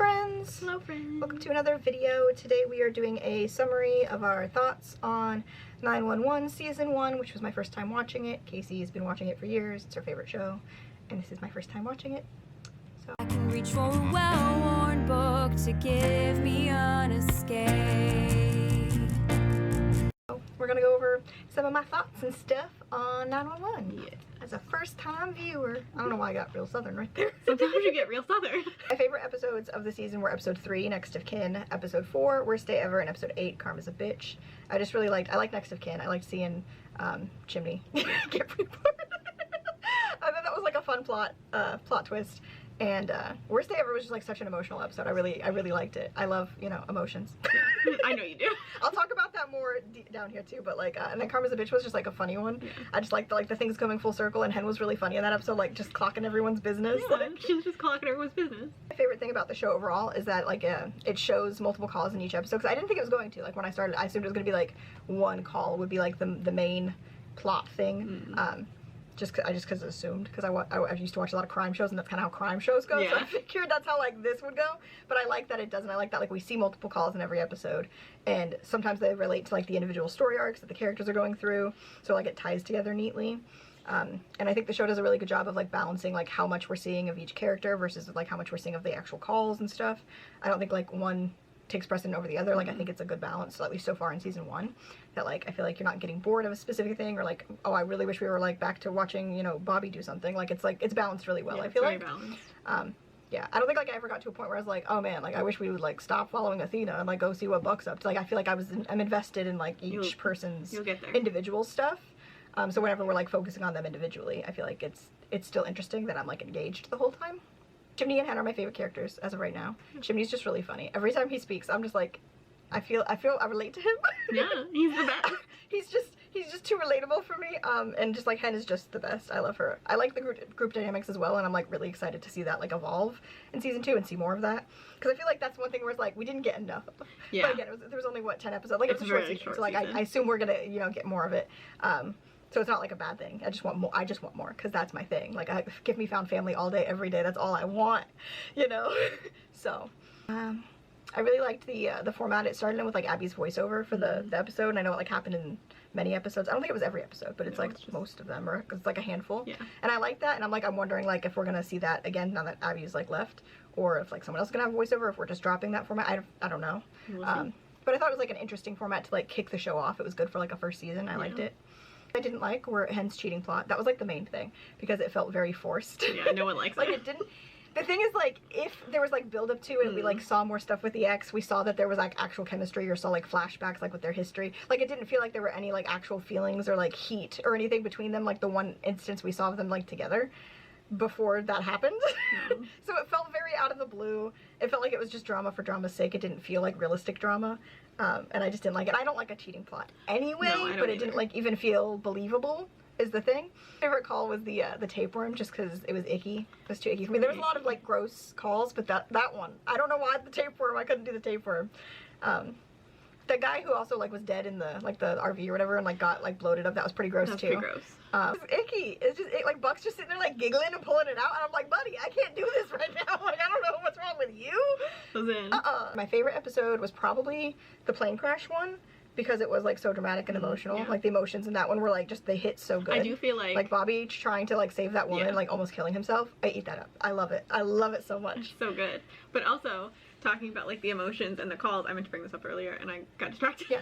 friends! Hello friends! Welcome to another video. Today we are doing a summary of our thoughts on 911 Season 1, which was my first time watching it. Casey's been watching it for years. It's her favorite show. And this is my first time watching it. So I can reach for a well-worn book to give me an escape. So we're gonna go over some of my thoughts and stuff on 911. Yeah. As a first-time viewer. I don't know why I got real southern right there. Sometimes you get real southern. My favorite episodes of the season were episode 3, Next of Kin, episode 4, Worst Day Ever, and episode 8, Karma's a Bitch. I just really liked, I like Next of Kin. I liked seeing Chimney get reported. I thought that was like a fun plot twist. And Worst Day Ever was just like such an emotional episode. I really liked it. I love, you know, emotions. I know you do. I'll talk about that more down here too, but like, and then Karma's a Bitch was just like a funny one. Yeah. I just liked the things coming full circle, and Hen was really funny in that episode, like just clocking everyone's business. Yeah, she was just clocking everyone's business. My favorite thing about the show overall is that like it shows multiple calls in each episode, because I didn't think it was going to. Like when I started, I assumed it was going to be like one call would be like the main plot thing. Just because I assumed, because I used to watch a lot of crime shows, and that's kind of how crime shows go. Yeah. So I figured that's how like this would go. But I like that it doesn't. I like that like we see multiple calls in every episode, and sometimes they relate to like the individual story arcs that the characters are going through. So like it ties together neatly. And I think the show does a really good job of like balancing like how much we're seeing of each character versus like how much we're seeing of the actual calls and stuff. I don't think like one takes precedent over the other. Like I think it's a good balance, so at least so far in season 1, that like I feel like you're not getting bored of a specific thing, or like, oh, I really wish we were like back to watching, you know, Bobby do something. Like it's balanced really well. Yeah, I feel very like balanced. Yeah, I don't think like I ever got to a point where I was like, oh man, like I wish we would like stop following Athena and like go see what Buck's up to. Like I feel like I'm invested in like each person's individual stuff. So whenever we're like focusing on them individually, I feel like it's still interesting that I'm like engaged the whole time. Chimney and Hen are my favorite characters as of right now. Chimney's just really funny. Every time he speaks, I'm just like, I relate to him. Yeah, he's the best. he's just too relatable for me. And just like Hen is just the best. I love her. I like the group dynamics as well, and I'm like really excited to see that like evolve in season 2 and see more of that. Because I feel like that's one thing where it's like we didn't get enough. Yeah. But again, there was only what, 10 episodes. Like it's a short season, so like I assume we're gonna, you know, get more of it. So it's not like a bad thing. I just want more because that's my thing. Like give me found family all day, every day. That's all I want, you know. So I really liked the format. It started in with like Abby's voiceover for the episode, and I know it like happened in many episodes. I don't think it was every episode, but it's like just most of them, or it's like a handful. Yeah. And I like that, and I'm wondering like if we're gonna see that again now that Abby's like left, or if like someone else is gonna have a voiceover, if we're just dropping that format. I don't know. We'll but I thought it was like an interesting format to like kick the show off. It was good for like a first season. I liked it. I didn't like were Hen's cheating plot. That was like the main thing, because it felt very forced. Yeah, no one likes like it. It didn't. The thing is, like, if there was like build up to it, we like saw more stuff with the ex. We saw that there was like actual chemistry, or saw like flashbacks like with their history. Like it didn't feel like there were any like actual feelings or like heat or anything between them. Like the one instance we saw of them like together before that happened. So it felt very out of the blue. It felt like it was just drama for drama's sake. It didn't feel like realistic drama. And I just didn't like it. I don't like a cheating plot anyway, but it didn't like even feel believable is the thing. Favorite call was the tapeworm, just because it was icky. It was too icky for me. There was a lot of like gross calls, but that one, I don't know why the tapeworm, I couldn't do the tapeworm. The guy who also like was dead in the RV or whatever and like got like bloated up, that was pretty gross too. Pretty gross. It's icky. It's just like Buck's just sitting there like giggling and pulling it out, and I'm like, buddy, I can't do this right now. Like I don't know what's wrong with you. My favorite episode was probably the plane crash one, because it was like so dramatic and emotional. Yeah. Like the emotions in that one were like just, they hit so good. I do feel like Bobby trying to like save that woman, like almost killing himself. I eat that up. I love it. I love it so much. It's so good. But also talking about like the emotions and the calls, I meant to bring this up earlier and I got distracted. Yeah.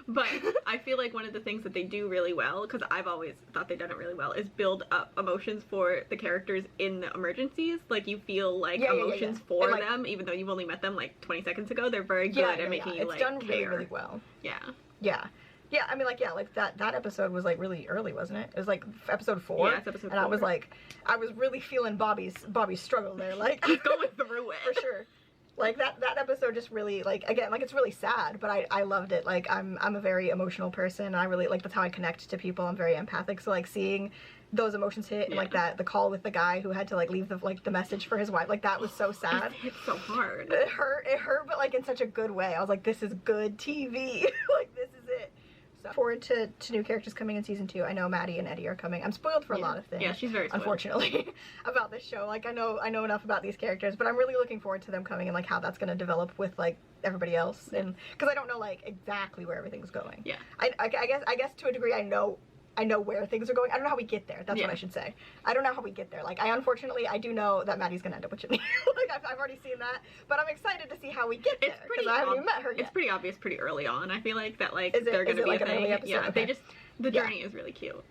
But I feel like one of the things that they do really well, because I've always thought they've done it really well, is build up emotions for the characters in the emergencies. Like you feel like emotions for like, them, even though you've only met them like 20 seconds ago. They're very good at making you like care. It's done really well. Yeah. Yeah. Yeah, I mean, like, yeah, like that episode was like really early, wasn't it? It was like episode 4. Yeah, it's episode 4. And I was like, I was really feeling Bobby's struggle there, like he's going through it for sure. Like that episode just really, like, again, like it's really sad, but I loved it. Like I'm a very emotional person, and I really like, that's how I connect to people. I'm very empathic, so like seeing those emotions hit, and like the call with the guy who had to like leave the message for his wife, like that was so sad. It's so hard. It hurt, but like in such a good way. I was like, this is good TV. Like this is it. So forward to new characters coming in season 2. I know Maddie and Eddie are coming. I'm spoiled for a lot of things. Yeah, she's very spoiled. Unfortunately, about this show. Like, I know enough about these characters, but I'm really looking forward to them coming and like how that's going to develop with like everybody else, and because I don't know like exactly where everything's going. Yeah. I guess to a degree I know where things are going. I don't know how we get there. That's what I should say. I don't know how we get there. Like, I do know that Maddie's gonna end up with Chimney. Like, I've already seen that, but I'm excited to see how we get there because I haven't even met her yet. It's pretty obvious pretty early on. I feel like that like they're gonna be like a thing. Yeah, okay. the journey is really cute.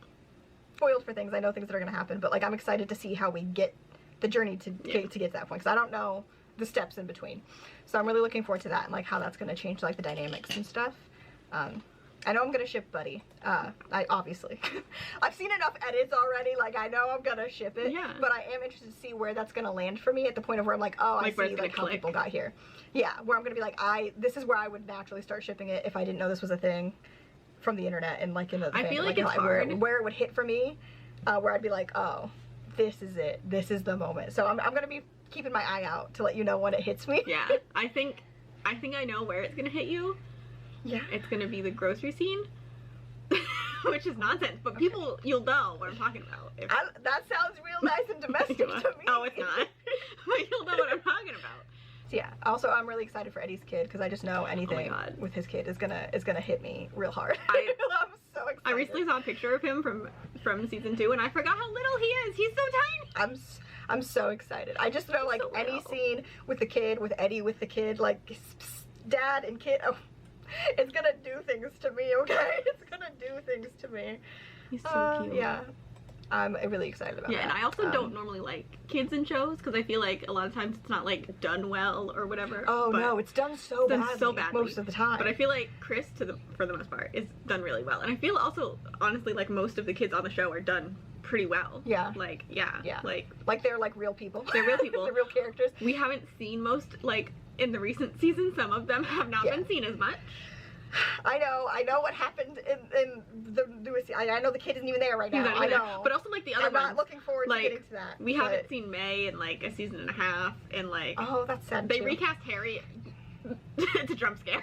Spoiled for things. I know things that are gonna happen, but like I'm excited to see how we get the journey to get to that point because I don't know the steps in between. So I'm really looking forward to that and like how that's gonna change like the dynamics and stuff. I know I'm gonna ship Buddy. Obviously. I've seen enough edits already, like I know I'm gonna ship it. Yeah. But I am interested to see where that's gonna land for me at the point of where I'm like, oh, I see like how people got here. Yeah, where I'm gonna be like, this is where I would naturally start shipping it if I didn't know this was a thing from the internet and like in the I feel like it's hard. Where it would hit for me, where I'd be like, oh, this is it. This is the moment. So I'm gonna be keeping my eye out to let you know when it hits me. Yeah. I think I know where it's gonna hit you. Yeah. It's gonna be the grocery scene. Which is nonsense, but you'll know what I'm talking about. That sounds real nice and domestic to me. Oh, it's not. But you'll know what I'm talking about. So yeah, also I'm really excited for Eddie's kid because I just know anything with his kid is gonna hit me real hard. I'm so excited. I recently saw a picture of him from season 2 and I forgot how little he is. He's so tiny. I'm so excited. I just know like so any scene with the kid, with Eddie with the kid, like dad and kid. Oh, it's gonna do things to me, okay? It's gonna do things to me. He's so cute. Yeah. I'm really excited about that. Yeah, and I also don't normally like kids in shows because I feel like a lot of times it's not like done well or whatever. Oh no, it's done so badly most of the time. But I feel like Chris, for the most part, is done really well, and I feel also honestly like most of the kids on the show are done pretty well. Yeah. Like like they're like real people. They're real people. They're real characters. We haven't seen most like in the recent seasons. Some of them have not been seen as much. I know what happened in the newest. I know the kid isn't even there right now. I know, but also like the other I'm not looking forward to getting to that. We haven't seen May in like a season and a half, and like oh, that's sad. They recast Harry. It's a jump scare.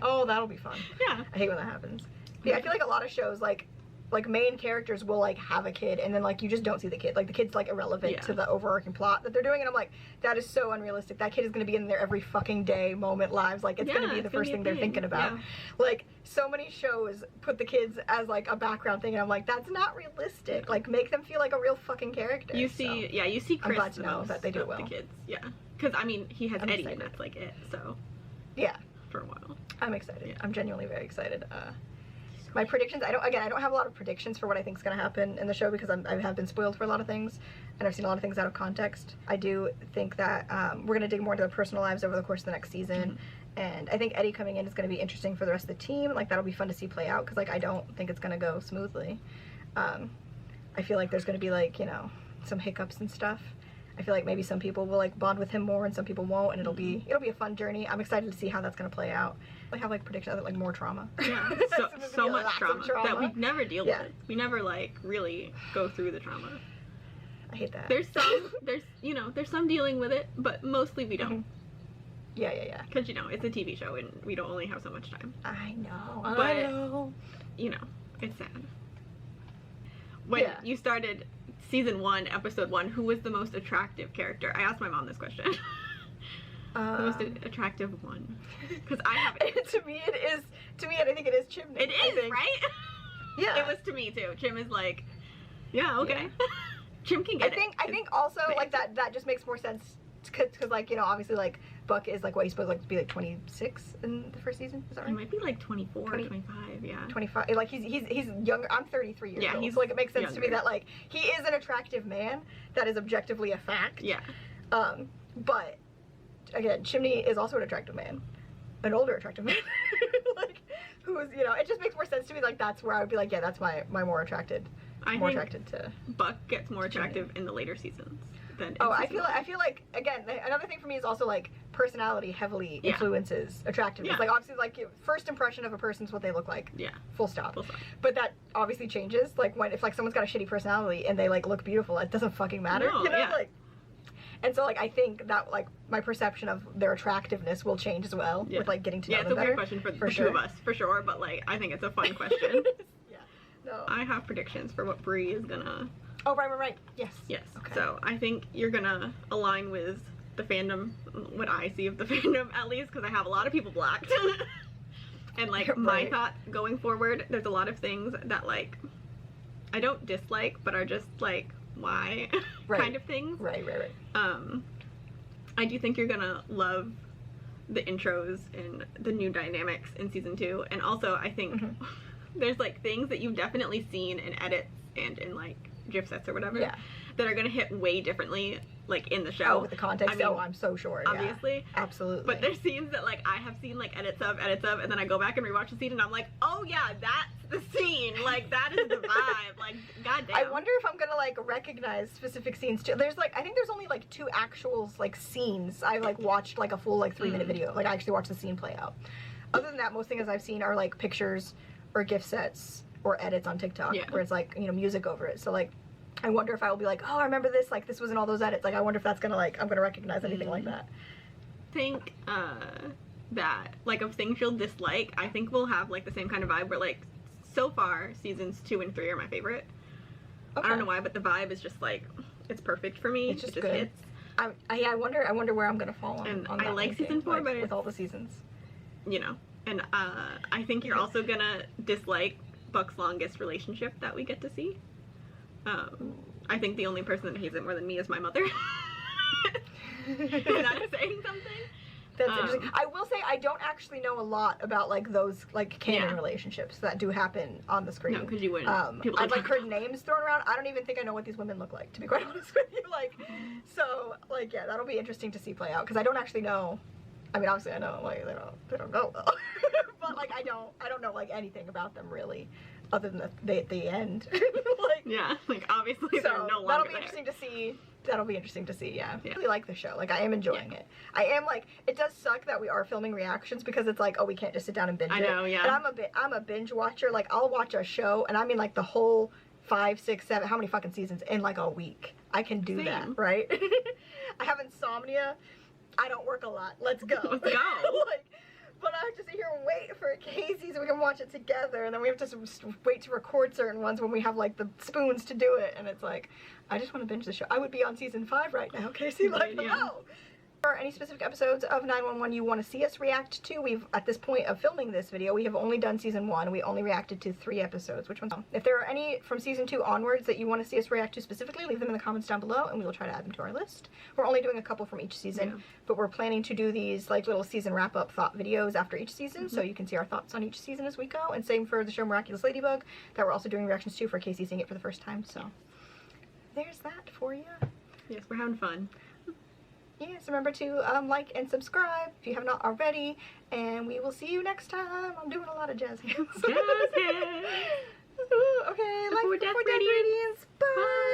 Oh, that'll be fun. Yeah, I hate when that happens. Yeah, I feel like a lot of shows like main characters will like have a kid and then like you just don't see the kid. Like the kid's like irrelevant to the overarching plot that they're doing, and I'm like, that is so unrealistic. That kid is gonna be in their every fucking day moment lives. Like it's gonna be the first thing they're thinking about. Yeah. Like so many shows put the kids as like a background thing, and I'm like, that's not realistic. Like make them feel like a real fucking character. You see, you see Chris. I'm glad to know that they do well. The kids, because I mean he has Eddie, and that's like it. So yeah, for a while. I'm excited. I'm genuinely very excited. My predictions, I don't have a lot of predictions for what I think is going to happen in the show because I have been spoiled for a lot of things and I've seen a lot of things out of context. I do think that we're going to dig more into their personal lives over the course of the next season, and I think Eddie coming in is going to be interesting for the rest of the team. Like that'll be fun to see play out because like I don't think it's going to go smoothly. I feel like there's going to be like, you know, some hiccups and stuff. I feel like maybe some people will like bond with him more and some people won't, and it'll be a fun journey. I'm excited to see how that's going to play out. I have like predictions of like more trauma. Yeah, so much trauma that we never deal with. We never like really go through the trauma. I hate that. There's some dealing with it, but mostly we don't. Yeah. Because it's a TV show and we don't only have so much time. I know. But it's sad. When you started season 1, episode 1, who was the most attractive character? I asked my mom this question. The most attractive one, because I haven't. To me, I think it is Chimney. It is, right? Yeah. It was to me too. Chim is like, yeah, okay. Yeah. Chim can get I think also like that just makes more sense because like obviously like Buck is like what he's supposed to be like 26 in the first season. Is that right? He might be like 24 or 25. Yeah. 25. Like he's younger. I'm 33 years old. So like it makes sense to me that like he is an attractive man. That is objectively a fact. Yeah. But again, Chimney is also an attractive man, an older attractive man, like who's it just makes more sense to me. Like that's where I would be like, yeah, that's my more attracted. I think attracted to Buck gets more attractive in the later seasons than. I feel like again another thing for me is also like personality heavily influences attractiveness. Yeah. Like obviously like first impression of a person is what they look like. Yeah. Full stop. But that obviously changes. Like if like someone's got a shitty personality and they like look beautiful, it doesn't fucking matter. No, like. And so, like, I think that, like, my perception of their attractiveness will change as well with, like, getting to know them better. Yeah, it's a weird question for the two of us, for sure, but, like, I think it's a fun question. Yeah. No. I have predictions for what Brie is gonna... Oh, right. Yes. Yes. Okay. So, I think you're gonna align with the fandom, what I see of the fandom, at least, because I have a lot of people blocked. And, like, my thought going forward, there's a lot of things that, like, I don't dislike, but are just, like, why kind of things. Right. I do think you're gonna love the intros and the new dynamics in season 2, and also I think there's like things that you've definitely seen in edits and in like GIF sets or whatever that are gonna hit way differently like in the show. Oh, with the context. I mean, I'm so sure. Obviously, absolutely. But there's scenes that like I have seen like edits of, and then I go back and rewatch the scene, and I'm like, oh yeah, that's the scene. Like that is the vibe. Like goddamn. I wonder if I'm gonna like recognize specific scenes too. There's like I think there's only like 2 actual like scenes. I like watched like a full like 3-minute video. Like I actually watched the scene play out. Other than that, most things I've seen are like pictures or GIF sets or edits on TikTok where it's like, you know, music over it. So like I wonder if I will be like, oh, I remember this, like this was in all those edits. Like I wonder if that's gonna like I'm gonna recognize anything like that. Think that like of things you'll dislike, I think we'll have like the same kind of vibe where like so far seasons 2 and 3 are my favorite. Okay. I don't know why, but the vibe is just like it's perfect for me. It's just it good. Hits. I wonder where I'm gonna fall on. And on that I like season 4, like, but with all the seasons, you know. And I think you're also gonna dislike Buck's longest relationship that we get to see. I think the only person that hates it more than me is my mother. Is that saying something? That's interesting. I will say I don't actually know a lot about like those like canon relationships that do happen on the screen. No, because you wouldn't. I've like heard names thrown around. I don't even think I know what these women look like, to be quite honest with you. Like, so like yeah, that'll be interesting to see play out because I don't actually know. I mean, obviously I know like they don't go well, but like I don't know like anything about them really, other than the end. Like, yeah, like obviously so they're no longer that'll be interesting to see. That'll be interesting to see. Yeah, I really like the show. Like I am enjoying it. I am like it does suck that we are filming reactions because it's like oh we can't just sit down and binge it. I know, yeah. And I'm a binge watcher. Like I'll watch a show and I mean like the whole 5, 6, 7 how many fucking seasons in like a week. I can do that, right? I have insomnia. I don't work a lot. Let's go. Let's go. Like, but I have to sit here and wait for Casey so we can watch it together, and then we have to wait to record certain ones when we have like the spoons to do it, and it's like, I just want to binge the show. I would be on season 5 right now, Casey. Like, no. Or any specific episodes of 911 you want to see us react to? We've, at this point of filming this video, we have only done season 1. We only reacted to 3 episodes. Which ones? If there are any from season 2 onwards that you want to see us react to specifically, leave them in the comments down below and we will try to add them to our list. We're only doing a couple from each season, but we're planning to do these like little season wrap-up thought videos after each season, so you can see our thoughts on each season as we go. And same for the show Miraculous Ladybug, that we're also doing reactions to for Casey seeing it for the first time. So there's that for you. Yes, we're having fun. Yes, remember to like and subscribe if you have not already, and we will see you next time. I'm doing a lot of jazz hands. Jazz hands. Okay, like before death radiance. Bye.